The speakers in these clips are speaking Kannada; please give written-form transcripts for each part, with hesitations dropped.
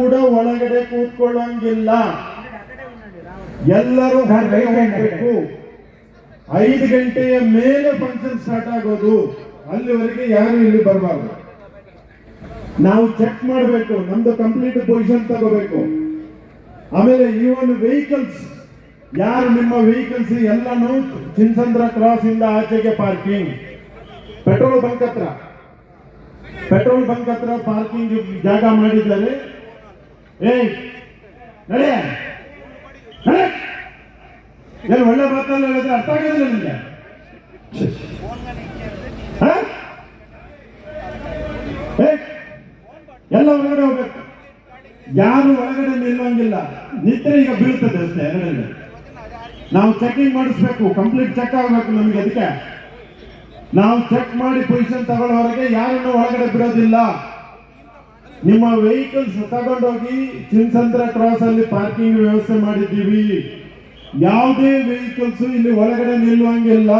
ಕೂಡ ಒಳಗಡೆ ಕೂತ್ಕೊಳ್ಳಂಗಿಲ್ಲ. ಎಲ್ಲರೂ ಹೊರಗಡೆ ಹೋಗ್ಬೇಕು. 5 ಗಂಟೆಯ ಮೇಲೆ ಫಂಕ್ಷನ್ ಸ್ಟಾರ್ಟ್ ಆಗೋದು, ಅಲ್ಲಿವರೆಗೆ ಯಾರು ಇಲ್ಲಿ ಬರಬಾರ್ದು. ನಾವು ಚೆಕ್ ಮಾಡಬೇಕು, ನಮ್ದು ಕಂಪ್ಲೀಟ್ ಪೊಸಿಷನ್ ತಗೋಬೇಕು. ಆಮೇಲೆ ಇವನ್ ವೆಹಿಕಲ್ಸ್, ಯಾರು ನಿಮ್ಮ ವೆಹಿಕಲ್ಸ್ ಎಲ್ಲಾನು ಚಿನ್ಸಂದ್ರ ಕ್ರಾಸ್ ಇಂದ ಆಚೆಗೆ ಪಾರ್ಕಿಂಗ್, ಪೆಟ್ರೋಲ್ ಬಂಕ್ ಹತ್ರ ಪಾರ್ಕಿಂಗ್ ಜಾಗ ಮಾಡಿದ್ದಾರೆ. ನಡೆ ಏನು ಒಳ್ಳೆ ಮಾತಲ್ಲ ಹೇಳಿದ್ರೆ ಅರ್ಥ ಆಗೋದಿಲ್ಲ ನಿಮ್ಗೆ. ಎಲ್ಲ ಹೊರಗಡೆ ಹೋಗ್ಬೇಕು, ಯಾರು ಒಳಗಡೆ ನಿಲ್ಲಂಗಿಲ್ಲ. ನಿದ್ರೆ ಈಗ ಬೀಳ್ತದೆ ಅಷ್ಟೇ ಎರಡಲ್ಲಿ. ನಾವು ಚೆಕಿಂಗ್ ಮಾಡಿಸ್ಬೇಕು, ಕಂಪ್ಲೀಟ್ ಚೆಕ್ ಆಗಬೇಕು ನಮ್ಗೆ. ಅದಕ್ಕೆ ನಾವು ಚೆಕ್ ಮಾಡಿ ಪೊಸಿಷನ್ ತಗೊಳ್ಳೋವರೆಗೆ ಯಾರನ್ನು ಒಳಗಡೆ ಬಿಡೋದಿಲ್ಲ. ನಿಮ್ಮ ವೆಹಿಕಲ್ಸ್ ತಗೊಂಡೋಗಿ ಚಿನ್ಸಂದ್ರ ಕ್ರಾಸ್ ಅಲ್ಲಿ ಪಾರ್ಕಿಂಗ್ ವ್ಯವಸ್ಥೆ ಮಾಡಿದ್ದೀವಿ. ಯಾವುದೇ ವೆಹಿಕಲ್ಸ್ ಇಲ್ಲಿ ಒಳಗಡೆ ನಿಲ್ಲುವಂಗಿಲ್ಲ.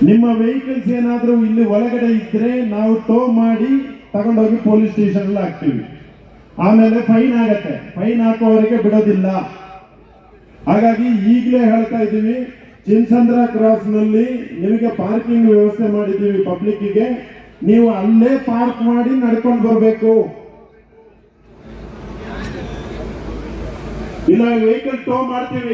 ನಿಮ್ಮ ವೆಹಿಕಲ್ಸ್ ಏನಾದ್ರೂ ಇಲ್ಲಿ ಒಳಗಡೆ ಇದ್ರೆ ನಾವು ಟೋ ಮಾಡಿ ತಗೊಂಡೋಗಿ ಪೊಲೀಸ್ ಸ್ಟೇಷನ್ ಅಲ್ಲಿ ಹಾಕ್ತೀವಿ. ಆಮೇಲೆ ಫೈನ್ ಆಗತ್ತೆ, ಫೈನ್ ಹಾಕೋವರೆಗೆ ಬಿಡೋದಿಲ್ಲ. ಹಾಗಾಗಿ ಈಗಲೇ ಹೇಳ್ತಾ ಇದ್ದೀವಿ, ಚಿನ್ಸಂದ್ರ ಕ್ರಾಸ್ ನಲ್ಲಿ ನಿಮಗೆ ಪಾರ್ಕಿಂಗ್ ವ್ಯವಸ್ಥೆ ಮಾಡಿದ್ದೀವಿ ಪಬ್ಲಿಕ್ಕಿಗೆ. ನೀವು ಅಲ್ಲೇ ಪಾರ್ಕ್ ಮಾಡಿ ನಡ್ಕೊಂಡು ಬರಬೇಕು. ಇಲ್ಲ ವೆಹಿಕಲ್ ಟೋ ಮಾಡ್ತೀವಿ.